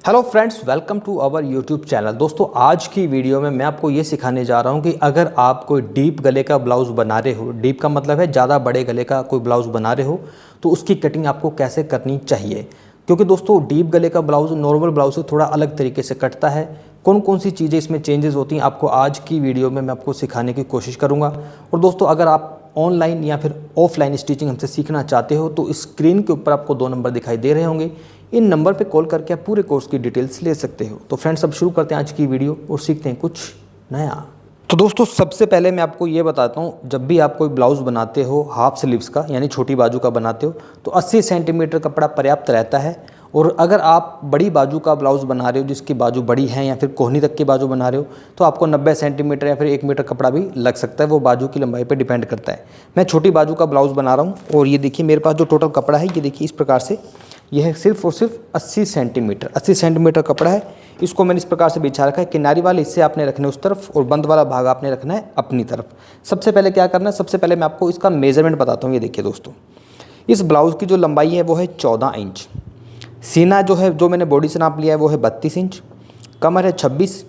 Hello friends, welcome to our YouTube channel. दोस्तों, आज की वीडियो में मैं आपको ये सिखाने जा रहा हूँ कि अगर आप कोई डीप गले का ब्लाउज़ बना रहे हो, डीप का मतलब है ज़्यादा बड़े गले का कोई ब्लाउज़ बना रहे हो, तो उसकी कटिंग आपको कैसे करनी चाहिए। क्योंकि दोस्तों, डीप गले का ब्लाउज़ नॉर्मल ब्लाउज़ से थोड़ा अलग तरीके से कटता है। कौन कौन सी चीज़ें इसमें चेंजेस होती हैं, आपको आज की वीडियो में मैं आपको सिखाने की कोशिश करूँगा। और दोस्तों, अगर आप ऑनलाइन या फिर ऑफलाइन स्टिचिंग हमसे सीखना चाहते हो तो स्क्रीन के ऊपर आपको 2 नंबर दिखाई दे रहे होंगे। इन नंबर पे कॉल करके आप पूरे कोर्स की डिटेल्स ले सकते हो। तो फ्रेंड्स, अब शुरू करते हैं आज की वीडियो और सीखते हैं कुछ नया। तो दोस्तों, सबसे पहले मैं आपको ये बताता हूँ, जब भी आप कोई ब्लाउज़ बनाते हो हाफ स्लीव्स का यानी छोटी बाजू का बनाते हो तो 80 सेंटीमीटर कपड़ा पर्याप्त रहता है। और अगर आप बड़ी बाजू का ब्लाउज़ बना रहे हो जिसकी बाजू बड़ी है या फिर कोहनी तक की बाजू बना रहे हो तो आपको 90 सेंटीमीटर या फिर 1 मीटर कपड़ा भी लग सकता है। वो बाजू की लंबाई पे डिपेंड करता है। मैं छोटी बाजू का ब्लाउज़ बना रहा हूँ और ये देखिए मेरे पास जो टोटल कपड़ा है, ये देखिए इस प्रकार से यह है सिर्फ और सिर्फ 80 सेंटीमीटर कपड़ा है। इसको मैंने इस प्रकार से बिछा रखा है। किनारी वाले हिस्से आपने रखने उस तरफ और बंद वाला भाग आपने रखना है अपनी तरफ। सबसे पहले क्या करना है, सबसे पहले मैं आपको इसका मेजरमेंट बताता हूँ। ये देखिए दोस्तों, इस ब्लाउज़ की जो लंबाई है वो है 14 इंच। सीना जो है, जो मैंने बॉडी से नाप लिया है वो है 32 इंच। कमर है 26।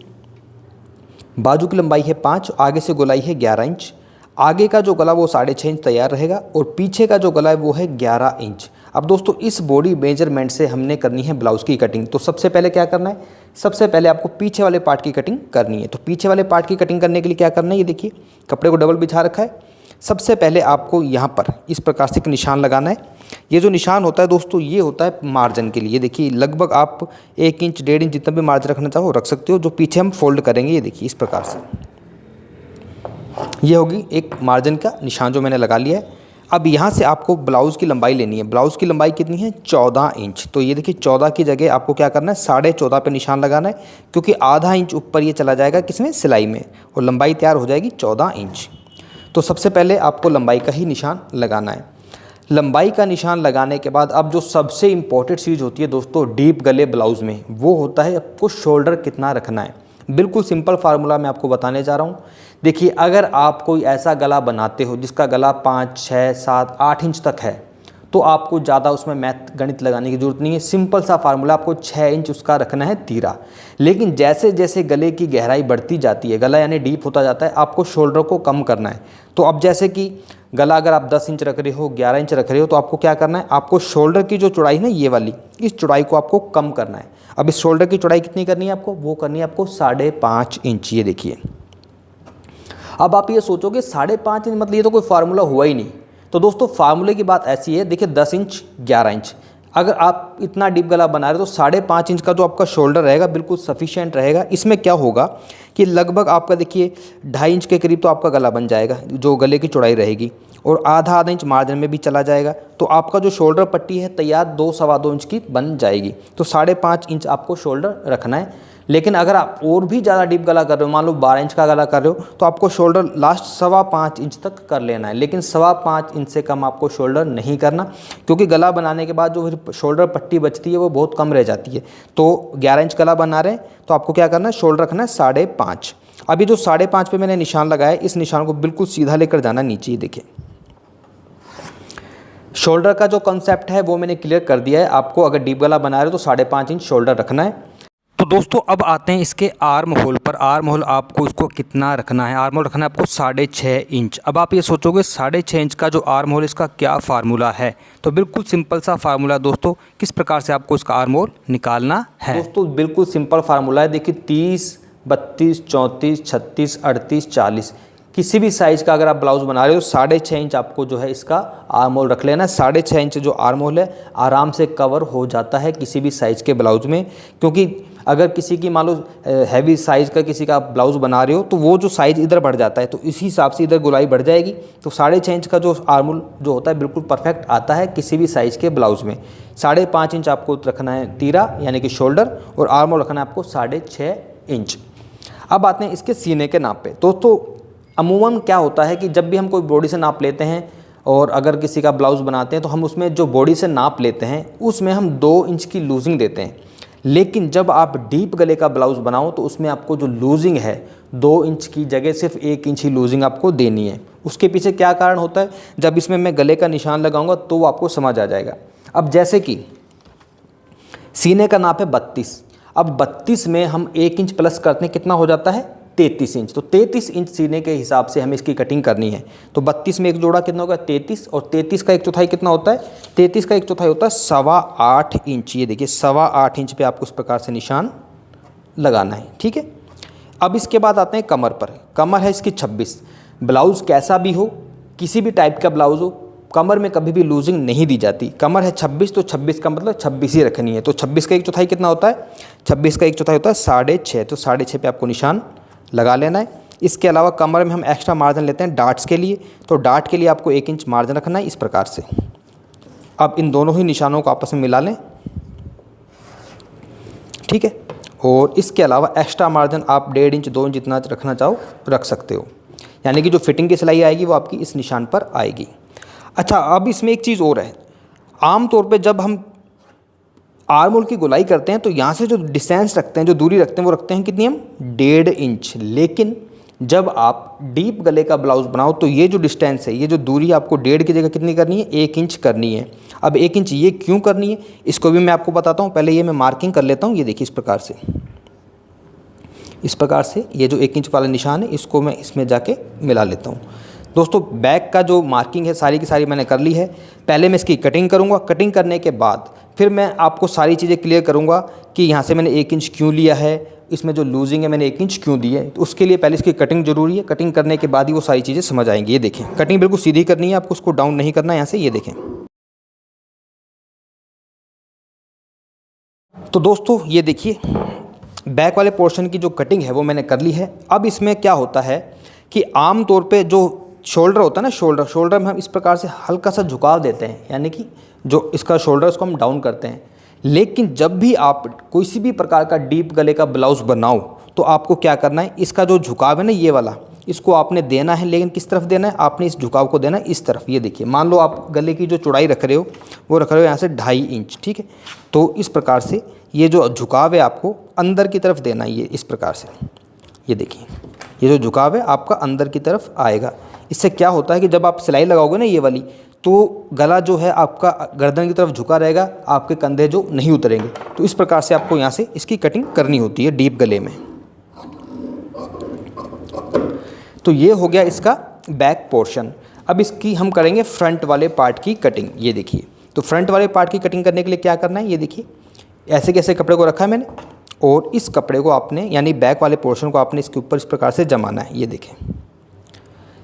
बाजू की लंबाई है 5। आगे से गोलाई है 11 इंच। आगे का जो गला वो 6.5 इंच तैयार रहेगा और पीछे का जो गला है वो है 11 इंच। अब दोस्तों, इस बॉडी मेजरमेंट से हमने करनी है ब्लाउज़ की कटिंग। तो सबसे पहले क्या करना है, सबसे पहले आपको पीछे वाले पार्ट की कटिंग करनी है। तो पीछे वाले पार्ट की कटिंग करने के लिए क्या करना है, ये देखिए कपड़े को डबल बिछा रखा है। सबसे पहले आपको यहाँ पर इस प्रकार से एक निशान लगाना है। ये जो निशान होता है दोस्तों, ये होता है मार्जिन के लिए। देखिए लगभग आप 1 इंच 1.5 इंच जितना भी मार्जिन रखना चाहो रख सकते हो। जो पीछे हम फोल्ड करेंगे, ये देखिए इस प्रकार से ये होगी एक मार्जिन का निशान जो मैंने लगा लिया है। अब यहाँ से आपको ब्लाउज़ की लंबाई लेनी है। ब्लाउज़ की लंबाई कितनी है, 14 इंच। तो ये देखिए 14 की जगह आपको क्या करना है, 14.5 पे निशान लगाना है, क्योंकि आधा इंच ऊपर ये चला जाएगा किसमें, सिलाई में, और लंबाई तैयार हो जाएगी 14 इंच। तो सबसे पहले आपको लंबाई का ही निशान लगाना है। लंबाई का निशान लगाने के बाद अब जो सबसे इम्पॉर्टेंट चीज़ होती है दोस्तों डीप गले ब्लाउज़ में, वो होता है आपको शोल्डर कितना रखना है। बिल्कुल सिंपल फार्मूला मैं आपको बताने जा रहा हूँ। देखिए, अगर आप कोई ऐसा गला बनाते हो जिसका गला 5, 6, 7, 8 इंच तक है तो आपको ज़्यादा उसमें मैथ गणित लगाने की ज़रूरत नहीं है। सिंपल सा फार्मूला, आपको 6 इंच उसका रखना है तीरा। लेकिन जैसे जैसे गले की गहराई बढ़ती जाती है, गला यानी डीप होता जाता है, आपको शोल्डर को कम करना है। तो अब जैसे कि गला अगर आप 10 इंच रख रहे हो, 11 इंच रख रहे हो, तो आपको क्या करना है, आपको शोल्डर की जो चौड़ाई है ना, ये वाली, इस चौड़ाई को आपको कम करना है। अब इस शोल्डर की चौड़ाई कितनी करनी है आपको, वो करनी है आपको 5.5 इंच। ये देखिए, अब आप ये सोचोगे 5.5 इंच मतलब ये तो कोई फार्मूला हुआ ही नहीं। तो दोस्तों, फार्मूले की बात ऐसी है, देखिए 10 इंच 11 इंच, अगर आप इतना डीप गला बना रहे हो तो 5.5 इंच का जो आपका शोल्डर रहेगा बिल्कुल सफिशिएंट रहेगा। इसमें क्या होगा कि लगभग आपका देखिए 2.5 इंच के करीब तो आपका गला बन जाएगा, जो गले की चौड़ाई रहेगी, और आधा इंच मार्जिन में भी चला जाएगा। तो आपका जो शोल्डर पट्टी है तैयार 2 सवा 2 इंच की बन जाएगी। तो 5.5 इंच आपको शोल्डर रखना है। लेकिन अगर आप और भी ज़्यादा डीप गला कर रहे हो, मान लो 12 इंच का गला कर रहे हो, तो आपको शोल्डर लास्ट 5.25 इंच तक कर लेना है। लेकिन 5.25 इंच से कम आपको शोल्डर नहीं करना, क्योंकि गला बनाने के बाद जो फिर शोल्डर पट्टी बचती है वो बहुत कम रह जाती है। तो 11 इंच गला बना रहे हैं तो आपको क्या करना है, शोल्डर रखना है 5.5। अभी जो 5.5 पे मैंने निशान लगाया, इस निशान को बिल्कुल सीधा लेकर जाना नीचे। देखिए, शोल्डर का जो कॉन्सेप्ट है वो मैंने क्लियर कर दिया है आपको। अगर डीप गला बना रहे हो तो 5.5 इंच शोल्डर रखना है। तो दोस्तों, अब आते हैं इसके आर्म होल पर। आर्म होल आपको इसको कितना रखना है, आर्म होल रखना है आपको 6.5 इंच। अब आप ये सोचोगे 6.5 इंच का जो आर्म होल, इसका क्या फार्मूला है। तो बिल्कुल सिंपल सा फार्मूला दोस्तों, किस प्रकार से आपको इसका आर्म होल निकालना है। दोस्तों, बिल्कुल सिंपल फार्मूला है। देखिए 30, 32, 34, 36, 38, 40 किसी भी साइज़ का अगर आप ब्लाउज़ बना रहे हो 6.5 इंच आपको जो है इसका आर्म होल रख लेना। 6.5 इंच जो आर्म होल है आराम से कवर हो जाता है किसी भी साइज़ के ब्लाउज़ में। क्योंकि अगर किसी की मान लो हैवी साइज़ का किसी का ब्लाउज़ बना रहे हो तो वो जो साइज़ इधर बढ़ जाता है, तो इसी हिसाब से इधर गोलाई बढ़ जाएगी। तो 6.5 इंच का जो आर्म होल जो होता है बिल्कुल परफेक्ट आता है किसी भी साइज़ के ब्लाउज़ में। 5.5 इंच आपको रखना है तीरा यानी कि शोल्डर, और आर्म होल रखना है आपको 6.5 इंच। अब आते हैं इसके सीने के नाप पे। दोस्तों, अमूमन क्या होता है कि जब भी हम कोई बॉडी से नाप लेते हैं और अगर किसी का ब्लाउज़ बनाते हैं तो हम उसमें जो बॉडी से नाप लेते हैं उसमें हम 2 इंच की लूजिंग देते हैं। लेकिन जब आप डीप गले का ब्लाउज़ बनाओ तो उसमें आपको जो लूजिंग है 2 इंच की जगह सिर्फ 1 इंच ही लूजिंग आपको देनी है। उसके पीछे क्या कारण होता है, जब इसमें मैं गले का निशान लगाऊंगा तो वो आपको समझ आ जाएगा। अब जैसे कि सीने का नाप है 32, अब 32 में हम 1 इंच प्लस करते हैं, कितना हो जाता है 33 इंच। तो 33 इंच सीने के हिसाब से हमें इसकी कटिंग करनी है। तो 32 में एक जोड़ा कितना होगा 33, और 33 का 1/4 कितना होता है, 33 का 1/4 होता है 8.25 इंच। ये देखिए 8.25 इंच पे आपको इस प्रकार से निशान लगाना है, ठीक है। अब इसके बाद आते हैं कमर पर। कमर है इसकी 26। ब्लाउज़ कैसा भी हो, किसी भी टाइप का ब्लाउज़ हो, कमर में कभी भी लूजिंग नहीं दी जाती। कमर है 26, तो 26 का मतलब 26 ही रखनी है। तो 26 का 1/4 कितना होता है, 26 का 1/4 होता है 6.5। तो 6.5 पे आपको निशान लगा लेना है। इसके अलावा कमर में हम एक्स्ट्रा मार्जिन लेते हैं डार्ट्स के लिए। तो डार्ट के लिए आपको 1 इंच मार्जिन रखना है इस प्रकार से। अब इन दोनों ही निशानों को आपस में मिला लें, ठीक है। और इसके अलावा एक्स्ट्रा मार्जिन आप 1.5 इंच 2 इंच जितना रखना चाहो रख सकते हो, यानी कि जो फिटिंग की सिलाई आएगी वो आपकी इस निशान पर आएगी। अच्छा, अब इसमें एक चीज़ और है। आम तौर पे जब हम आर्म होल की गोलाई करते हैं तो यहाँ से जो डिस्टेंस रखते हैं, जो दूरी रखते हैं, वो रखते हैं कितनी हम 1.5 इंच। लेकिन जब आप डीप गले का ब्लाउज़ बनाओ तो ये जो डिस्टेंस है, ये जो दूरी आपको 1.5 की जगह कितनी करनी है, 1 इंच करनी है। अब 1 इंच ये क्यों करनी है इसको भी मैं आपको बताता हूँ। पहले ये मैं मार्किंग कर लेता हूँ। ये देखिए इस प्रकार से ये जो 1 इंच वाला निशान है इसको मैं इसमें जाके मिला लेता हूँ। दोस्तों बैक का जो मार्किंग है सारी की सारी मैंने कर ली है। पहले मैं इसकी कटिंग करूँगा। कटिंग करने के बाद फिर मैं आपको सारी चीज़ें क्लियर करूँगा कि यहाँ से मैंने 1 इंच क्यों लिया है, इसमें जो लूजिंग है मैंने 1 इंच क्यों दी है। तो उसके लिए पहले इसकी कटिंग जरूरी है। कटिंग करने के बाद ही वो सारी चीज़ें समझ आएंगी। ये देखें, कटिंग बिल्कुल सीधी करनी है आपको, उसको डाउन नहीं करना है यहाँ से। ये देखें, तो दोस्तों ये देखिए बैक वाले पोर्शन की जो कटिंग है वो मैंने कर ली है। अब इसमें क्या होता है कि आम तौर पे जो शोल्डर होता है ना, शोल्डर में हम इस प्रकार से हल्का सा झुकाव देते हैं, यानी कि जो इसका शोल्डर उसको हम डाउन करते हैं। लेकिन जब भी आप कोई भी प्रकार का डीप गले का ब्लाउज़ बनाओ तो आपको क्या करना है, इसका जो झुकाव है ना ये वाला, इसको आपने देना है। लेकिन किस तरफ देना है, आपने इस झुकाव को देना है इस तरफ। ये देखिए, मान लो आप गले की जो चौड़ाई रख रहे हो वो रख रहे हो यहाँ से 2.5 इंच, ठीक है। तो इस प्रकार से ये जो झुकाव है आपको अंदर की तरफ देना है, ये इस प्रकार से। ये देखिए, ये जो झुकाव है आपका अंदर की तरफ आएगा। इससे क्या होता है कि जब आप सिलाई लगाओगे ना ये वाली, तो गला जो है आपका गर्दन की तरफ झुका रहेगा, आपके कंधे जो नहीं उतरेंगे। तो इस प्रकार से आपको यहाँ से इसकी कटिंग करनी होती है डीप गले में। तो ये हो गया इसका बैक पोर्शन। अब इसकी हम करेंगे फ्रंट वाले पार्ट की कटिंग। ये देखिए, तो फ्रंट वाले पार्ट की कटिंग करने के लिए क्या करना है, ये देखिए ऐसे कैसे कपड़े को रखा है मैंने, और इस कपड़े को आपने यानी बैक वाले पोर्शन को आपने इसके ऊपर इस प्रकार से जमाना है। ये देखें,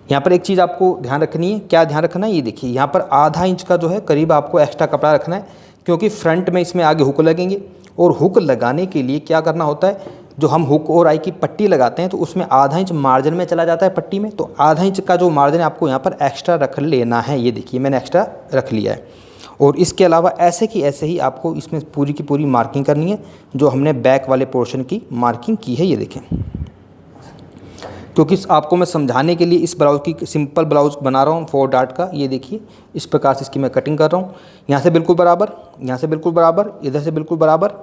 यहाँ पर एक चीज़ आपको ध्यान रखनी है। क्या ध्यान रखना है, ये देखिए यहाँ पर आधा इंच का जो है करीब आपको एक्स्ट्रा कपड़ा रखना है, क्योंकि फ्रंट में इसमें आगे हुक लगेंगे। और हुक लगाने के लिए क्या करना होता है, जो हम हुक और आई की पट्टी लगाते हैं तो उसमें आधा इंच मार्जिन में चला जाता है पट्टी में। तो आधा इंच का जो मार्जिन है आपको यहाँ पर एक्स्ट्रा रख लेना है। ये देखिए मैंने एक्स्ट्रा रख लिया है। और इसके अलावा ऐसे की ऐसे ही आपको इसमें पूरी की पूरी मार्किंग करनी है जो हमने बैक वाले पोर्शन की मार्किंग की है। ये देखें, क्योंकि आपको मैं समझाने के लिए इस ब्लाउज़ की सिंपल ब्लाउज़ बना रहा हूँ 4 डार्ट का। ये देखिए इस प्रकार से इसकी मैं कटिंग कर रहा हूँ। यहाँ से बिल्कुल बराबर, यहाँ से बिल्कुल बराबर, इधर से बिल्कुल बराबर,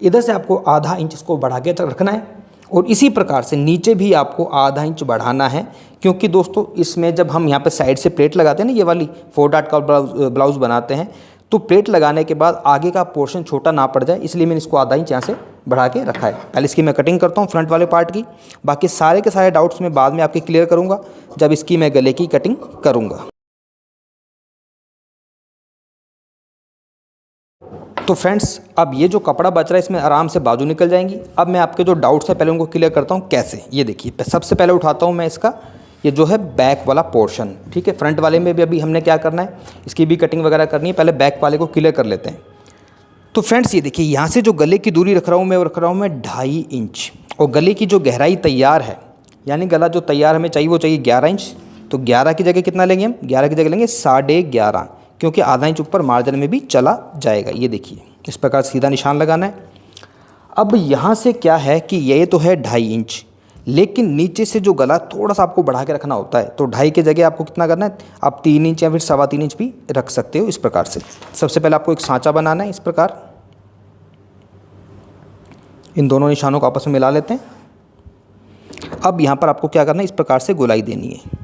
इधर से आपको आधा इंच इसको बढ़ा के रखना है। और इसी प्रकार से नीचे भी आपको आधा इंच बढ़ाना है, क्योंकि दोस्तों इसमें जब हम यहाँ पे साइड से प्लेट लगाते हैं ना, ये वाली 4 डार्ट का ब्लाउज़ बनाते हैं, तो प्लेट लगाने के बाद आगे का पोर्शन छोटा ना पड़ जाए, इसलिए मैंने इसको आधा इंच यहाँ से बढ़ा के रखा है। पहले इसकी मैं कटिंग करता हूँ फ्रंट वाले पार्ट की। बाकी सारे के सारे डाउट्स मैं बाद में आपके क्लियर करूँगा जब इसकी मैं गले की कटिंग करूँगा। तो फ्रेंड्स, अब ये जो कपड़ा बच रहा है इसमें आराम से बाजू निकल जाएंगी। अब मैं आपके जो डाउट्स हैं पहले उनको क्लियर करता हूँ कैसे। ये देखिए, सबसे पहले उठाता हूँ मैं इसका ये जो है बैक वाला पोर्शन, ठीक है। फ्रंट वाले में भी अभी हमने क्या करना है, इसकी भी कटिंग वगैरह करनी है। पहले बैक वाले को क्लियर कर लेते हैं। तो फ्रेंड्स ये देखिए, यहाँ से जो गले की दूरी रख रहा हूँ मैं, वो रख रहा हूँ मैं 2.5 इंच। और गले की जो गहराई तैयार है, यानी गला जो तैयार हमें चाहिए वो चाहिए 11 इंच। तो 11 की जगह कितना लेंगे हम, 11 की जगह लेंगे 11.5, क्योंकि आधा इंच ऊपर मार्जिन में भी चला जाएगा। ये देखिए इस प्रकार सीधा निशान लगाना है। अब यहाँ से क्या है कि ये तो है 2.5 इंच, लेकिन नीचे से जो गला थोड़ा सा आपको बढ़ा के रखना होता है। तो 2.5 की जगह आपको कितना करना है, आप 3 इंच या फिर 3.25 इंच भी रख सकते हो। इस प्रकार से सबसे पहले आपको एक सांचा बनाना है। इस प्रकार इन दोनों निशानों को आपस में मिला लेते हैं। अब यहाँ पर आपको क्या करना है, इस प्रकार से गोलाई देनी है।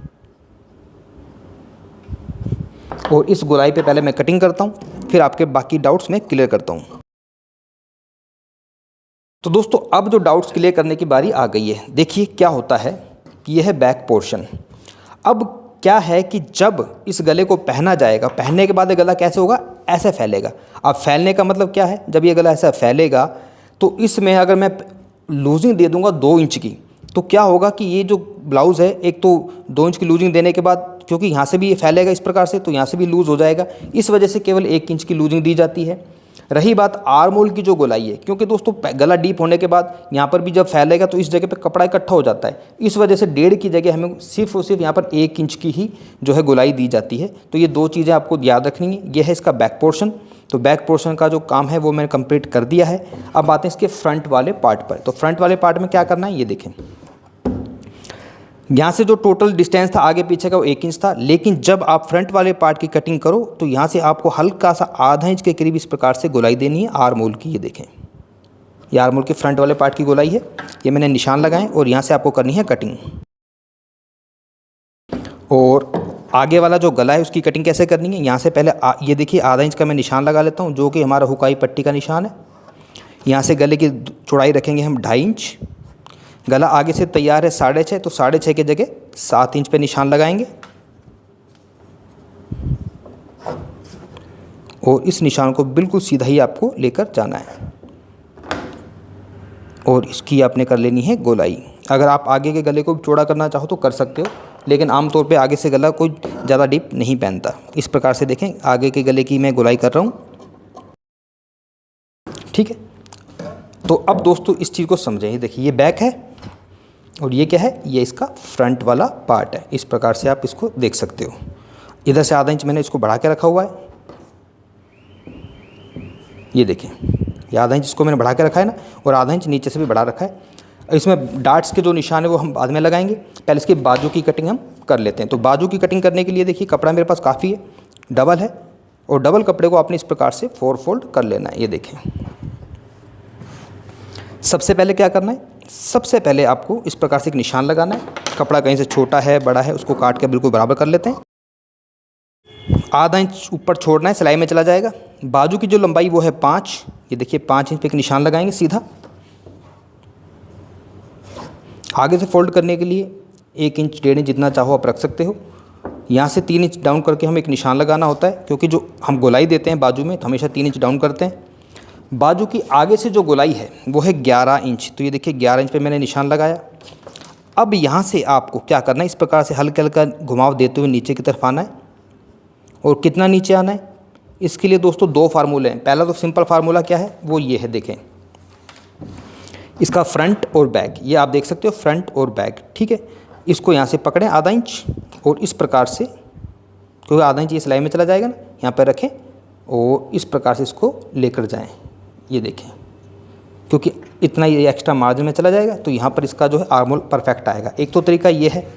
और इस गोलाई पे पहले मैं कटिंग करता हूँ, फिर आपके बाकी डाउट्स मैं क्लियर करता हूँ। तो दोस्तों अब जो डाउट्स क्लियर करने की बारी आ गई है। देखिए क्या होता है कि यह है बैक पोर्शन। अब क्या है कि जब इस गले को पहना जाएगा, पहनने के बाद ये गला कैसे होगा, ऐसे फैलेगा। अब फैलने का मतलब क्या है, जब ये गला ऐसा फैलेगा तो इसमें अगर मैं लूजिंग दे दूंगा 2 इंच की, तो क्या होगा कि ये जो ब्लाउज़ है, एक तो 2 इंच की लूजिंग देने के बाद क्योंकि यहाँ से भी ये फैलेगा इस प्रकार से, तो यहाँ से भी लूज़ हो जाएगा। इस वजह से केवल 1 इंच की लूजिंग दी जाती है। रही बात आर्म होल की जो गोलाई है, क्योंकि दोस्तों गला डीप होने के बाद यहाँ पर भी जब फैलेगा तो इस जगह पे कपड़ा इकट्ठा हो जाता है। इस वजह से 1.5 की जगह हमें सिर्फ और सिर्फ यहाँ पर 1 इंच की ही जो है गोलाई दी जाती है। तो ये 2 चीज़ें आपको याद रखनी है। ये है इसका बैक पोर्शन। तो बैक पोर्शन का जो काम है वो मैंने कंप्लीट कर दिया है। अब आते हैं इसके फ्रंट वाले पार्ट पर। तो फ्रंट वाले पार्ट में क्या करना है, ये देखें। यहाँ से जो टोटल डिस्टेंस था आगे पीछे का वो 1 इंच था, लेकिन जब आप फ्रंट वाले पार्ट की कटिंग करो तो यहाँ से आपको हल्का सा आधा इंच के करीब इस प्रकार से गोलाई देनी है आर्म होल की। ये देखें, ये आर्म होल के फ्रंट वाले पार्ट की गोलाई है। ये मैंने निशान लगाए और यहाँ से आपको करनी है कटिंग। और आगे वाला जो गला है उसकी कटिंग कैसे करनी है, यहाँ से पहले ये देखिए आधा इंच का मैं निशान लगा लेता हूँ, जो कि हमारा हुकाई पट्टी का निशान है। यहाँ से गले की चौड़ाई रखेंगे हम 2.5 इंच। गला आगे से तैयार है 6.5, तो 6.5 की जगह 7 इंच पे निशान लगाएंगे और इस निशान को बिल्कुल सीधा ही आपको लेकर जाना है और इसकी आपने कर लेनी है गोलाई। अगर आप आगे के गले को चौड़ा करना चाहो तो कर सकते हो, लेकिन आमतौर पे आगे से गला कोई ज़्यादा डीप नहीं पहनता। इस प्रकार से देखें, आगे के गले की मैं गोलाई कर रहा हूँ, ठीक है। तो अब दोस्तों इस चीज़ को समझें। ये देखिए, ये बैक है और ये क्या है, ये इसका फ्रंट वाला पार्ट है। इस प्रकार से आप इसको देख सकते हो। इधर से आधा इंच मैंने इसको बढ़ा के रखा हुआ है। ये देखें, ये आधा इंच इसको मैंने बढ़ा के रखा है ना, और आधा इंच नीचे से भी बढ़ा रखा है। इसमें डार्ट्स के जो निशान है वो हम बाद में लगाएंगे, पहले इसके बाजू की कटिंग हम कर लेते हैं। तो बाजू की कटिंग करने के लिए देखिए, कपड़ा मेरे पास काफ़ी है, डबल है, और डबल कपड़े को आपने इस प्रकार से 4 फोल्ड कर लेना है। ये देखें, सबसे पहले क्या करना है, सबसे पहले आपको इस प्रकार से एक निशान लगाना है। कपड़ा कहीं से छोटा है बड़ा है उसको काट के बिल्कुल बराबर कर लेते हैं। आधा इंच ऊपर छोड़ना है, सिलाई में चला जाएगा। बाजू की जो लंबाई वो है 5। ये देखिए 5 इंच पे एक निशान लगाएंगे सीधा। आगे से फोल्ड करने के लिए 1 इंच 1.5 इंच जितना चाहो आप रख सकते हो। यहाँ से 3 इंच डाउन करके हमें एक निशान लगाना होता है, क्योंकि जो हम गोलाई देते हैं बाजू में तो हमेशा 3 इंच डाउन करते हैं। बाजू की आगे से जो गोलाई है वो है 11 इंच। तो ये देखिए 11 इंच पे मैंने निशान लगाया। अब यहाँ से आपको क्या करना है, इस प्रकार से हल्का हल्का घुमाव देते हुए नीचे की तरफ आना है। और कितना नीचे आना है, इसके लिए दोस्तों 2 फार्मूले हैं। पहला तो सिंपल फार्मूला क्या है, वो ये है, देखें, इसका फ्रंट और बैक, ये आप देख सकते हो, फ्रंट और बैक, ठीक है। इसको यहाँ से पकड़ें आधा इंच और इस प्रकार से, क्योंकि आधा इंच ये सिलाई में चला जाएगा ना, यहाँ पर रखें और इस प्रकार से इसको लेकर जाएं। ये देखें, क्योंकि इतना ये एक्स्ट्रा मार्जिन में चला जाएगा तो यहाँ पर इसका जो है आर्म होल परफेक्ट आएगा। एक तो तरीका ये है,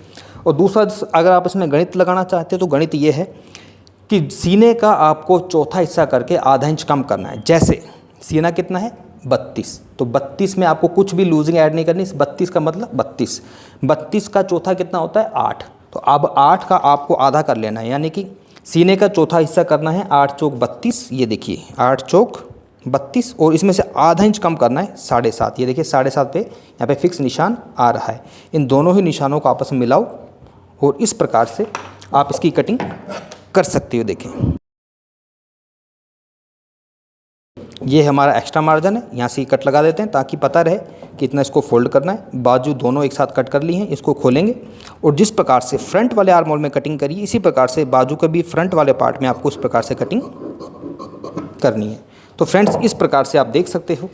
और दूसरा अगर आप इसमें गणित लगाना चाहते हो तो गणित ये है कि सीने का आपको चौथा हिस्सा करके आधा इंच कम करना है। जैसे सीना कितना है 32, तो 32 में आपको कुछ भी लूजिंग ऐड नहीं करनी। 32 का मतलब 32 का चौथा कितना होता है 8। तो अब 8 का आपको आधा कर लेना है, यानी कि सीने का चौथा हिस्सा करना है 8 चौक 32। ये देखिए 8 चौक 32, और इसमें से आधा इंच कम करना है 7.5। ये देखिए 7.5 पे यहाँ पे फिक्स निशान आ रहा है। इन दोनों ही निशानों को आपस में मिलाओ और इस प्रकार से आप इसकी कटिंग कर सकते हो। देखें, ये हमारा एक्स्ट्रा मार्जिन है, यहाँ से कट लगा देते हैं ताकि पता रहे कि इतना इसको फोल्ड करना है। बाजू दोनों एक साथ कट कर ली हैं, इसको खोलेंगे और जिस प्रकार से फ्रंट वाले आर्म होल में कटिंग करिए, इसी प्रकार से बाजू के भी फ्रंट वाले पार्ट में आपको इस प्रकार से कटिंग करनी है। तो फ्रेंड्स, इस प्रकार से आप देख सकते हो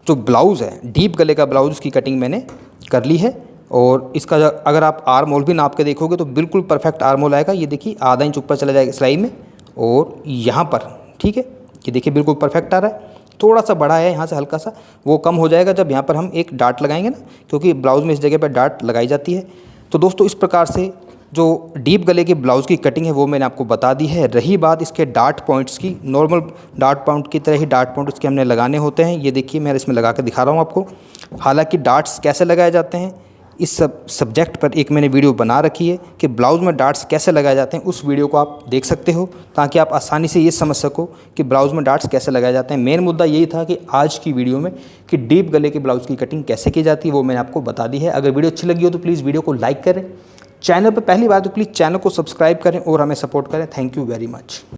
जो ब्लाउज़ है, डीप गले का ब्लाउज़, उसकी कटिंग मैंने कर ली है। और इसका अगर आप आर्म होल भी नाप के देखोगे तो बिल्कुल परफेक्ट आर्म होल आएगा। ये देखिए आधा इंच ऊपर चला जाएगा सिलाई में, और यहाँ पर, ठीक है, ये देखिए बिल्कुल परफेक्ट आ रहा है। थोड़ा सा बड़ा है यहाँ से, हल्का सा वो कम हो जाएगा जब यहाँ पर हम एक डार्ट लगाएंगे ना, क्योंकि ब्लाउज़ में इस जगह पर डार्ट लगाई जाती है। तो दोस्तों इस प्रकार से जो डीप गले के ब्लाउज़ की कटिंग है वो मैंने आपको बता दी है। रही बात इसके डार्ट पॉइंट्स की, नॉर्मल डार्ट पॉइंट की तरह ही डार्ट पॉइंट उसके हमने लगाने होते हैं। ये देखिए मैं इसमें लगा के दिखा रहा हूँ आपको। हालांकि डार्ट्स कैसे लगाए जाते हैं इस सब्जेक्ट पर एक मैंने वीडियो बना रखी है कि ब्लाउज़ में डार्ट्स कैसे लगाए जाते हैं। उस वीडियो को आप देख सकते हो ताकि आप आसानी से ये समझ सको कि ब्लाउज़ में डार्ट्स कैसे लगाए जाते हैं। मेन मुद्दा यही था कि आज की वीडियो में कि डीप गले के ब्लाउज़ की कटिंग कैसे की जाती है वो मैंने आपको बता दी है। अगर वीडियो अच्छी लगी हो तो प्लीज़ वीडियो को लाइक करें, चैनल पर पहली बार तो प्लीज़ चैनल को सब्सक्राइब करें और हमें सपोर्ट करें। Thank you very much.